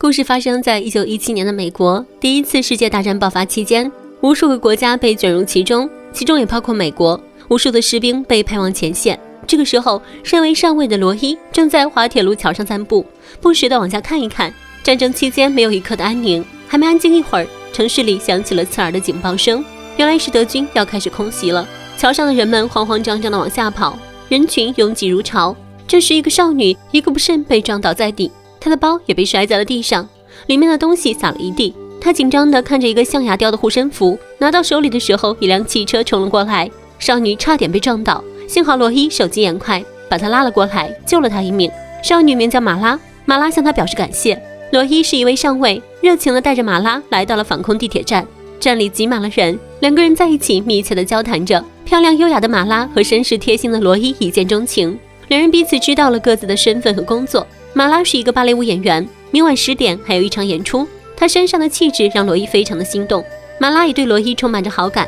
故事发生在1917年的美国，第一次世界大战爆发期间，无数个国家被卷入其中，其中也包括美国。无数的士兵被派往前线。这个时候，身为上尉的罗伊正在滑铁卢桥上散步，不时地往下看一看。战争期间没有一刻的安宁，还没安静一会儿，城市里响起了刺耳的警报声，原来是德军要开始空袭了。桥上的人们慌慌张张地往下跑，人群拥挤如潮。这时，一个少女一个不慎被撞倒在地，她的包也被摔在了地上，里面的东西洒了一地。她紧张地看着一个象牙雕的护身符，拿到手里的时候，一辆汽车冲了过来，少女差点被撞倒，幸好罗伊手疾眼快，把她拉了过来，救了她一命。少女名叫马拉，马拉向她表示感谢。罗伊是一位上尉，热情地带着马拉来到了防空地铁站，站里挤满了人，两个人在一起密切地交谈着。漂亮优雅的马拉和绅士贴心的罗伊一见钟情，两人彼此知道了各自的身份和工作。马拉是一个芭蕾舞演员，明晚10点还有一场演出，她身上的气质让罗伊非常的心动，马拉也对罗伊充满着好感。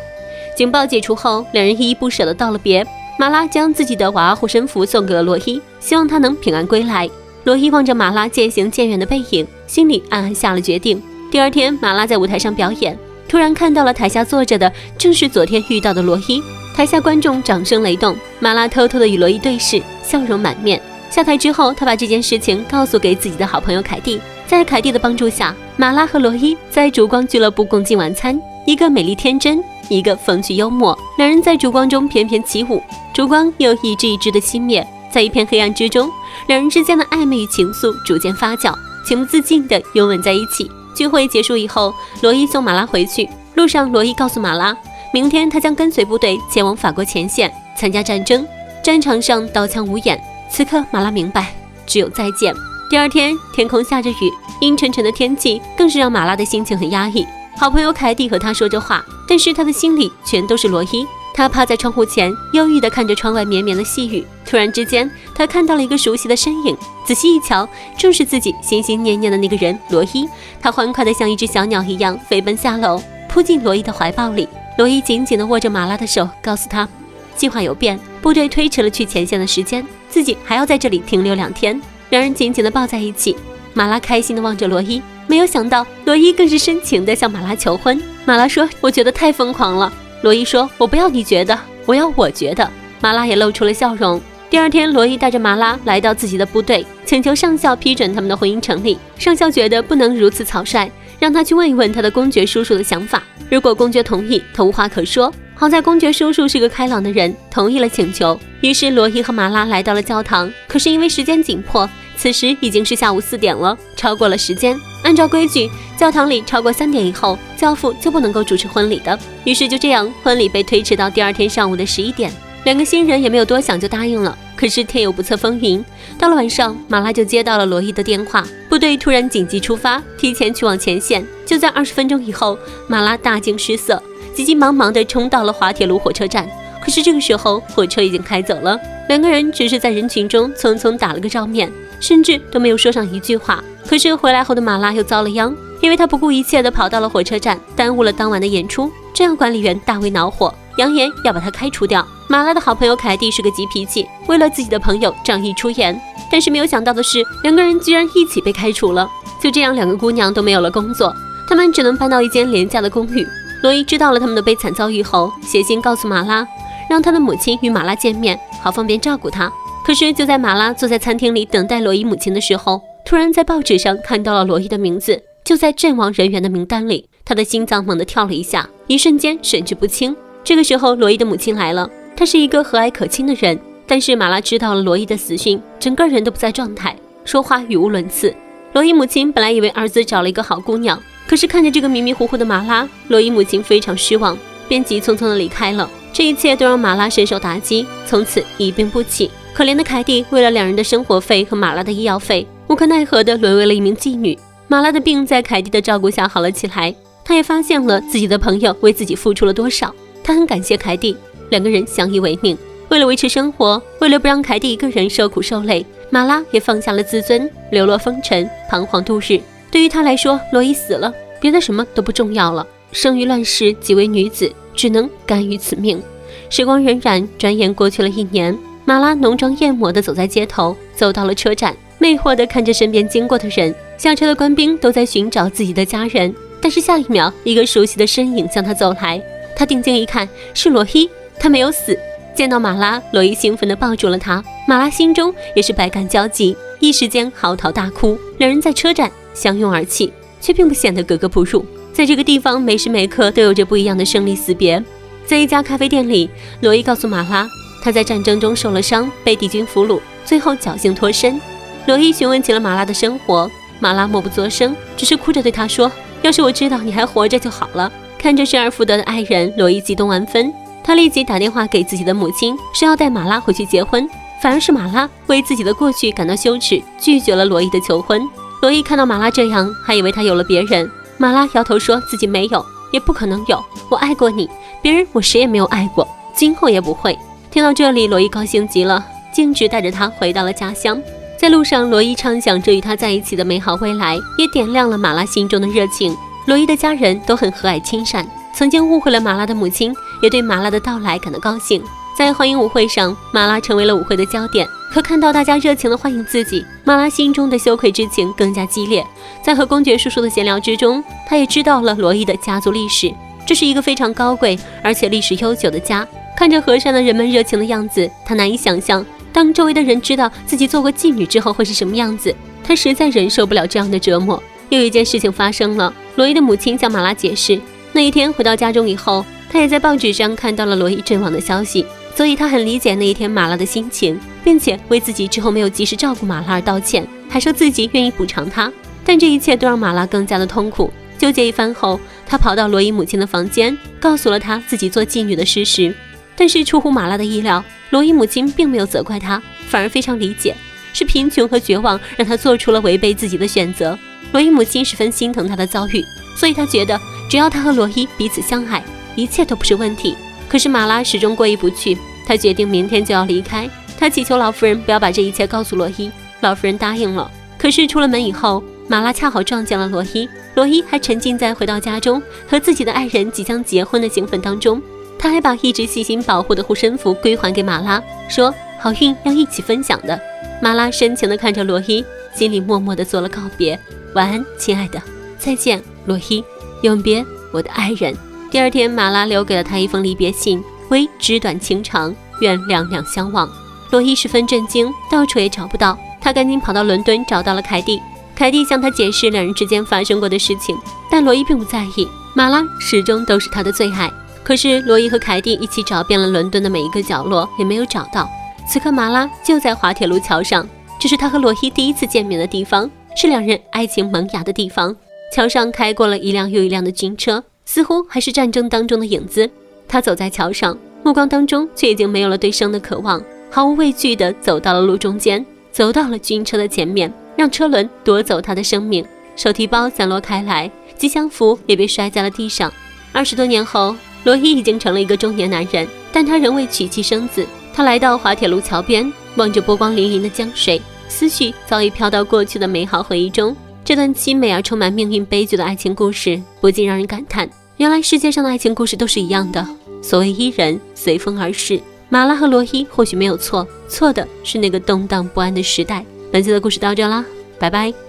警报解除后，两人依依不舍地道了别。马拉将自己的娃娃护身符送给了罗伊，希望他能平安归来。罗伊望着马拉渐行渐远的背影，心里暗暗下了决定。第二天，马拉在舞台上表演，突然看到了台下坐着的正是昨天遇到的罗伊。台下观众掌声雷动，马拉偷偷地与罗伊对视，笑容满面。下台之后，他把这件事情告诉给自己的好朋友凯蒂。在凯蒂的帮助下，马拉和罗伊在烛光俱乐部共进晚餐，一个美丽天真，一个风趣幽默，两人在烛光中翩翩起舞，烛光又一支一支的熄灭，在一片黑暗之中，两人之间的暧昧与情愫逐渐发酵，情不自禁地拥吻在一起。聚会结束以后，罗伊送马拉回去，路上罗伊告诉马拉，明天他将跟随部队前往法国前线参加战争，战场上刀枪无眼。此刻马拉明白，只有再见。第二天，天空下着雨，阴沉沉的天气更是让马拉的心情很压抑。好朋友凯蒂和他说着话，但是他的心里全都是罗伊。他趴在窗户前，忧郁地看着窗外绵绵的细雨。突然之间，他看到了一个熟悉的身影，仔细一瞧，正是自己心心念念的那个人罗伊。他欢快地像一只小鸟一样飞奔下楼，扑进罗伊的怀抱里。罗伊紧紧地握着马拉的手，告诉他，计划有变，部队推迟了去前线的时间，自己还要在这里停留2天。两人紧紧地抱在一起，马拉开心地望着罗伊，没有想到罗伊更是深情地向马拉求婚。马拉说，我觉得太疯狂了。罗伊说，我不要你觉得，我要我觉得。马拉也露出了笑容。第二天，罗伊带着马拉来到自己的部队，请求上校批准他们的婚姻成立。上校觉得不能如此草率，让他去问一问他的公爵叔叔的想法。如果公爵同意，他无话可说。好在公爵叔叔是个开朗的人，同意了请求。于是罗伊和马拉来到了教堂，可是因为时间紧迫，此时已经是下午4点了，超过了时间。按照规矩，教堂里超过3点以后，教父就不能够主持婚礼的。于是就这样，婚礼被推迟到第二天上午的11点。两个新人也没有多想就答应了。可是天有不测风云，到了晚上，马拉就接到了罗伊的电话，部队突然紧急出发，提前去往前线。就在20分钟以后，马拉大惊失色，急急忙忙地冲到了滑铁卢火车站。可是这个时候，火车已经开走了，两个人只是在人群中匆匆打了个照面，甚至都没有说上一句话。可是回来后的马拉又遭了殃，因为他不顾一切地跑到了火车站，耽误了当晚的演出，这让管理员大为恼火，扬言要把他开除掉。马拉的好朋友凯蒂是个急脾气，为了自己的朋友仗义出言，但是没有想到的是，两个人居然一起被开除了。就这样，两个姑娘都没有了工作，她们只能搬到一间廉价的公寓。罗伊知道了他们的悲惨遭遇后，写信告诉马拉，让他的母亲与马拉见面，好方便照顾她。可是就在马拉坐在餐厅里等待罗伊母亲的时候，突然在报纸上看到了罗伊的名字，就在阵亡人员的名单里。他的心脏猛地跳了一下，一瞬间神志不清。这个时候，罗伊的母亲来了，她是一个和蔼可亲的人，但是马拉知道了罗伊的死讯，整个人都不在状态，说话语无伦次。罗伊母亲本来以为儿子找了一个好姑娘，可是看着这个迷迷糊糊的马拉，罗伊母亲非常失望，便急匆匆地离开了。这一切都让马拉深受打击，从此一病不起。可怜的凯蒂为了两人的生活费和马拉的医药费，无可奈何地沦为了一名妓女。马拉的病在凯蒂的照顾下好了起来，他也发现了自己的朋友为自己付出了多少，他很感谢凯蒂，两个人相依为命。为了维持生活，为了不让凯蒂一个人受苦受累，马拉也放下了自尊，流落风尘，彷徨度日。对于他来说，罗伊死了，别的什么都不重要了。生于乱世，几为女子，只能甘于此命。时光荏苒，转眼过去了1年。马拉浓妆艳抹地走在街头，走到了车站，魅惑地看着身边经过的人。下车的官兵都在寻找自己的家人，但是下一秒，一个熟悉的身影向他走来。他定睛一看，是罗伊，他没有死。见到马拉，罗伊兴奋地抱住了他，马拉心中也是百感交集，一时间嚎啕大哭。两人在车站相拥而泣，却并不显得格格不入。在这个地方，每时每刻都有着不一样的生离死别。在一家咖啡店里，罗伊告诉马拉，他在战争中受了伤，被敌军俘虏，最后侥幸脱身。罗伊询问起了马拉的生活，马拉默不作声，只是哭着对他说，要是我知道你还活着就好了。看着失而复得的爱人，罗伊激动万分，他立即打电话给自己的母亲，说要带马拉回去结婚。反而是马拉为自己的过去感到羞耻，拒绝了罗伊的求婚。罗伊看到马拉这样，还以为他有了别人。马拉摇头说自己没有，也不可能有，我爱过你，别人我谁也没有爱过，今后也不会。听到这里，罗伊高兴极了，径直带着他回到了家乡。在路上，罗伊畅想着与他在一起的美好未来，也点亮了马拉心中的热情。罗伊的家人都很和蔼亲善，曾经误会了马拉的母亲也对马拉的到来感到高兴。在欢迎舞会上，马拉成为了舞会的焦点，可看到大家热情地欢迎自己，马拉心中的羞愧之情更加激烈。在和公爵叔叔的闲聊之中，他也知道了罗伊的家族历史，这是一个非常高贵而且历史悠久的家。看着和善的人们热情的样子，他难以想象当周围的人知道自己做过妓女之后会是什么样子。他实在忍受不了这样的折磨。又一件事情发生了，罗伊的母亲向马拉解释，那一天回到家中以后，他也在报纸上看到了罗伊阵亡的消息，所以他很理解那一天马拉的心情，并且为自己之后没有及时照顾马拉而道歉，还说自己愿意补偿他。但这一切都让马拉更加的痛苦。纠结一番后，他跑到罗伊母亲的房间，告诉了他自己做妓女的事实。但是出乎马拉的意料，罗伊母亲并没有责怪他，反而非常理解，是贫穷和绝望让他做出了违背自己的选择。罗伊母亲十分心疼他的遭遇，所以他觉得只要他和罗伊彼此相爱，一切都不是问题。可是马拉始终过意不去，他决定明天就要离开。他祈求老夫人不要把这一切告诉罗伊，老夫人答应了。可是出了门以后，马拉恰好撞见了罗伊，罗伊还沉浸在回到家中和自己的爱人即将结婚的兴奋当中。他还把一直细心保护的护身符归还给马拉，说好运要一起分享的。马拉深情地看着罗伊，心里默默地做了告别。晚安，亲爱的，再见，罗伊，永别，我的爱人。第二天，马拉留给了他一封离别信，为纸短情长，愿两两相忘。罗伊十分震惊，到处也找不到，他赶紧跑到伦敦找到了凯蒂。凯蒂向他解释两人之间发生过的事情，但罗伊并不在意，马拉始终都是他的最爱。可是罗伊和凯蒂一起找遍了伦敦的每一个角落，也没有找到。此刻马拉就在滑铁卢桥上，这是他和罗伊第一次见面的地方，是两人爱情萌芽的地方。桥上开过了一辆又一辆的军车，似乎还是战争当中的影子。他走在桥上，目光当中却已经没有了对生的渴望，毫无畏惧地走到了路中间，走到了军车的前面，让车轮夺走他的生命。手提包散落开来，吉祥符也被摔在了地上。20多年后，罗伊已经成了一个中年男人，但他仍未娶妻生子。他来到滑铁卢桥边，望着波光粼粼的江水，思绪早已飘到过去的美好回忆中。这段凄美而充满命运悲剧的爱情故事，不禁让人感叹，原来世界上的爱情故事都是一样的。所谓伊人随风而逝，马拉和罗伊或许没有错，错的是那个动荡不安的时代。本期的故事到这啦，拜拜。